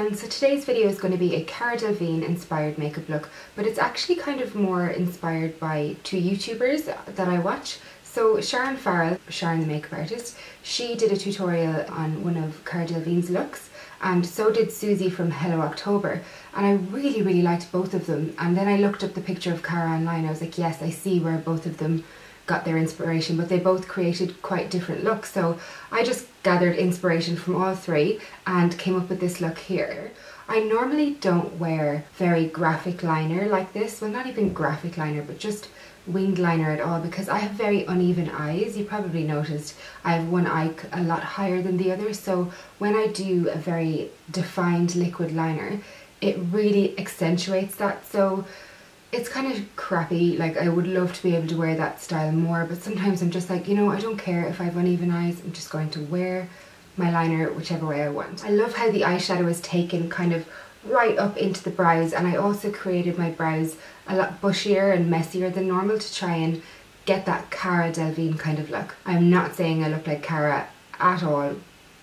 everyone, so today's video is going to be a Cara Delevingne inspired makeup look, but it's actually kind of more inspired by two YouTubers that I watch. So Sharon Farrell, Sharon the makeup artist, she did a tutorial on one of Cara Delevingne's looks, and so did Susie from Hello October, and I really liked both of them. And then I looked up the picture of Cara online. I was like, yes, I see where both of them got their inspiration, but they both created quite different looks, so I just gathered inspiration from all three and came up with this look here. I normally don't wear very graphic liner like this, well, not even graphic liner, but just winged liner at all, because I have very uneven eyes. You probably noticed I have one eye a lot higher than the other, so when I do a very defined liquid liner, it really accentuates that. So it's kind of crappy. Like, I would love to be able to wear that style more, but sometimes I'm just like, you know, I don't care if I have uneven eyes, I'm just going to wear my liner whichever way I want. I love how the eyeshadow is taken kind of right up into the brows, and I also created my brows a lot bushier and messier than normal to try and get that Cara Delevingne kind of look. I'm not saying I look like Cara at all,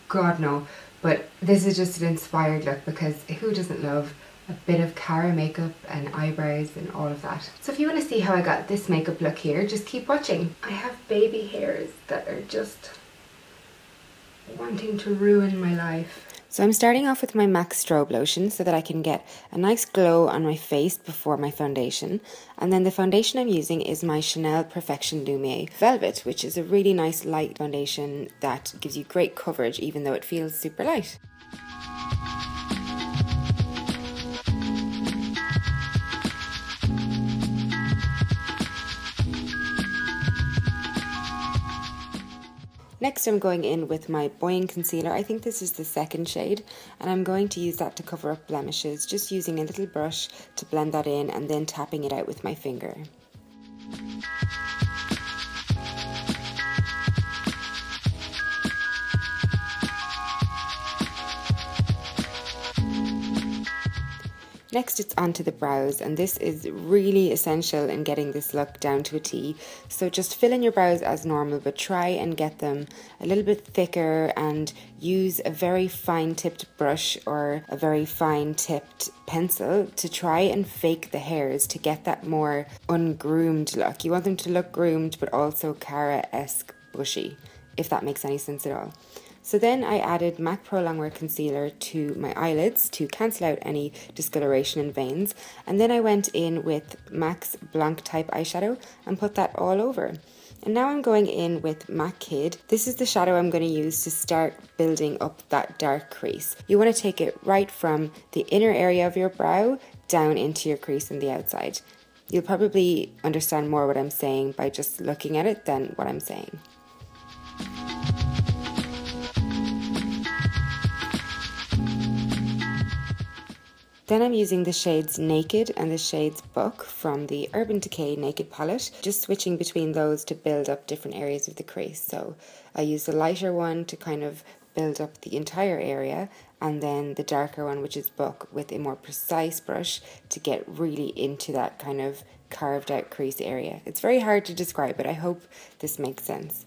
God no, but this is just an inspired look because who doesn't love a bit of Cara makeup and eyebrows and all of that. So if you want to see how I got this makeup look here, just keep watching. I have baby hairs that are just wanting to ruin my life. So I'm starting off with my MAC strobe lotion so that I can get a nice glow on my face before my foundation. And then the foundation I'm using is my Chanel Perfection Lumiere Velvet, which is a really nice light foundation that gives you great coverage even though it feels super light. Next I'm going in with my Boying Concealer. I think this is the second shade, and I'm going to use that to cover up blemishes, just using a little brush to blend that in and then tapping it out with my finger. Next it's onto the brows, and this is really essential in getting this look down to a T. So just fill in your brows as normal, but try and get them a little bit thicker and use a very fine tipped brush or a very fine tipped pencil to try and fake the hairs to get that more ungroomed look. You want them to look groomed but also Cara-esque bushy, if that makes any sense at all. So then I added MAC Pro Longwear Concealer to my eyelids to cancel out any discoloration and veins. And then I went in with MAC's Blanc Type eyeshadow and put that all over. And now I'm going in with MAC Kid. This is the shadow I'm going to use to start building up that dark crease. You want to take it right from the inner area of your brow down into your crease on the outside. You'll probably understand more what I'm saying by just looking at it than what I'm saying. Then I'm using the shades Naked and the shades Book from the Urban Decay Naked palette, just switching between those to build up different areas of the crease. So I use the lighter one to kind of build up the entire area, and then the darker one, which is Book, with a more precise brush to get really into that kind of carved out crease area. It's very hard to describe, but I hope this makes sense.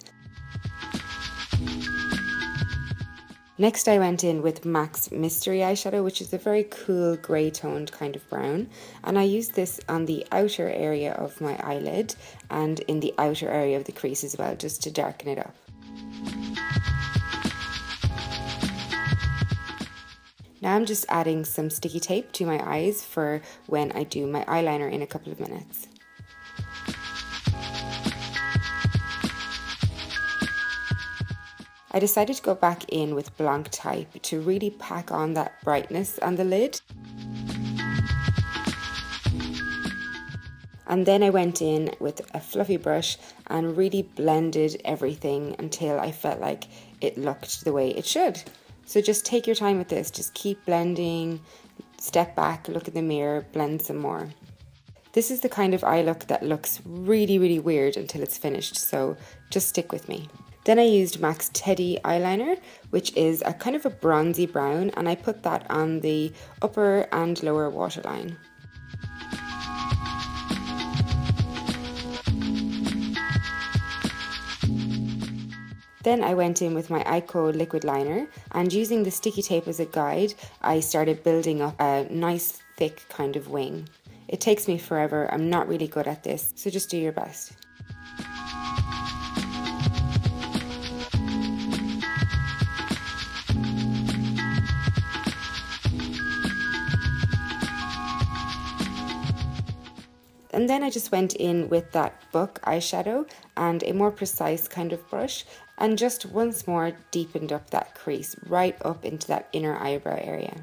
Next I went in with MAC's Mystery eyeshadow, which is a very cool grey toned kind of brown, and I used this on the outer area of my eyelid and in the outer area of the crease as well, just to darken it up. Now I'm just adding some sticky tape to my eyes for when I do my eyeliner in a couple of minutes. I decided to go back in with Blanc Type to really pack on that brightness on the lid. And then I went in with a fluffy brush and really blended everything until I felt like it looked the way it should. So just take your time with this, just keep blending, step back, look in the mirror, blend some more. This is the kind of eye look that looks really weird until it's finished, so just stick with me. Then I used MAC's Teddy eyeliner, which is a kind of a bronzy brown, and I put that on the upper and lower waterline. Then I went in with my Ico liquid liner, and using the sticky tape as a guide, I started building up a nice thick kind of wing. It takes me forever, I'm not really good at this, so just do your best. And then I just went in with that Book eyeshadow and a more precise kind of brush, and just once more deepened up that crease right up into that inner eyebrow area.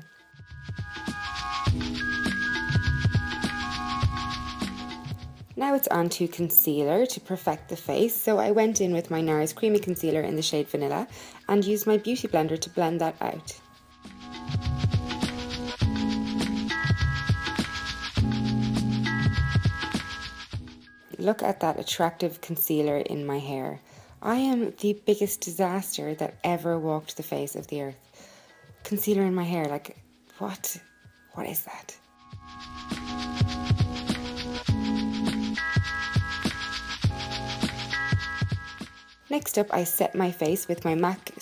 Now it's on to concealer to perfect the face, so I went in with my NARS Creamy Concealer in the shade Vanilla and used my Beauty Blender to blend that out. Look at that attractive concealer in my hair. I am the biggest disaster that ever walked the face of the earth. Concealer in my hair, like, what? What is that? Next up, I set my face with my MAC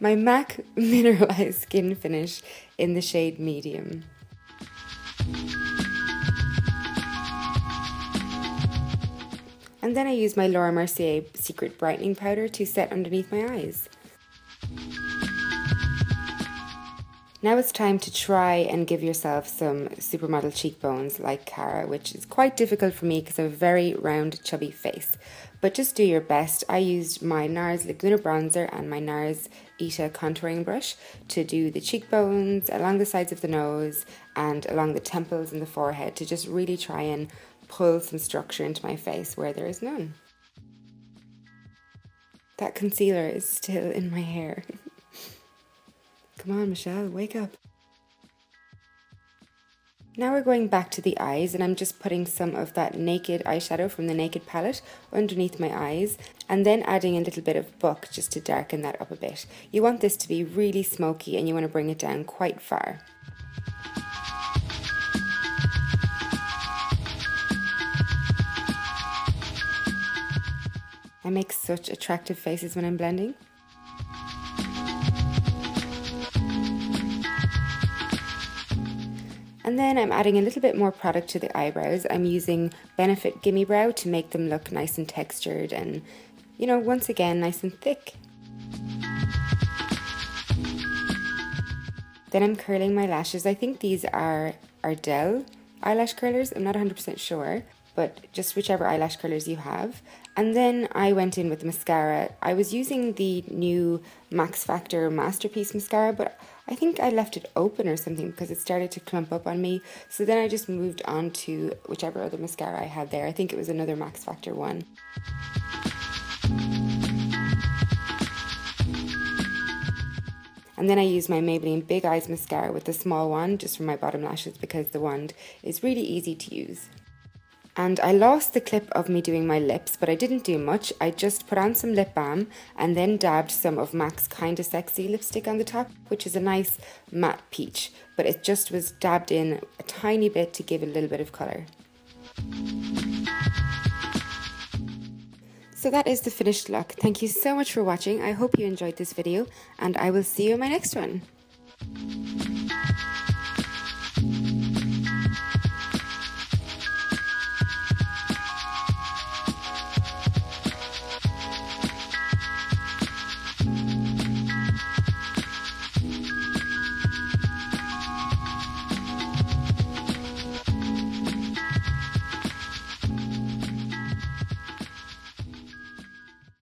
MAC Mineralized Skin Finish in the shade Medium. And then I used my Laura Mercier Secret Brightening Powder to set underneath my eyes. Now it's time to try and give yourself some supermodel cheekbones like Cara, which is quite difficult for me because I have a very round, chubby face. But just do your best. I used my NARS Laguna Bronzer and my NARS Ita Contouring Brush to do the cheekbones, along the sides of the nose, and along the temples and the forehead to just really try and pull some structure into my face where there is none. That concealer is still in my hair. Come on, Michelle, wake up. Now we're going back to the eyes, and I'm just putting some of that Naked eyeshadow from the Naked palette underneath my eyes, and then adding a little bit of Book just to darken that up a bit. You want this to be really smoky and you want to bring it down quite far. I make such attractive faces when I'm blending. And then I'm adding a little bit more product to the eyebrows. I'm using Benefit Gimme Brow to make them look nice and textured and, you know, once again, nice and thick. Then I'm curling my lashes. I think these are Ardell eyelash curlers. I'm not 100% sure, but just whichever eyelash curlers you have. And then I went in with the mascara. I was using the new Max Factor Masterpiece mascara, but I think I left it open or something because it started to clump up on me. So then I just moved on to whichever other mascara I had there. I think it was another Max Factor one. And then I used my Maybelline Big Eyes mascara with the small wand just for my bottom lashes because the wand is really easy to use. And I lost the clip of me doing my lips, but I didn't do much. I just put on some lip balm and then dabbed some of MAC's Kinda Sexy lipstick on the top, which is a nice matte peach, but it just was dabbed in a tiny bit to give it a little bit of colour. So that is the finished look. Thank you so much for watching. I hope you enjoyed this video, and I will see you in my next one.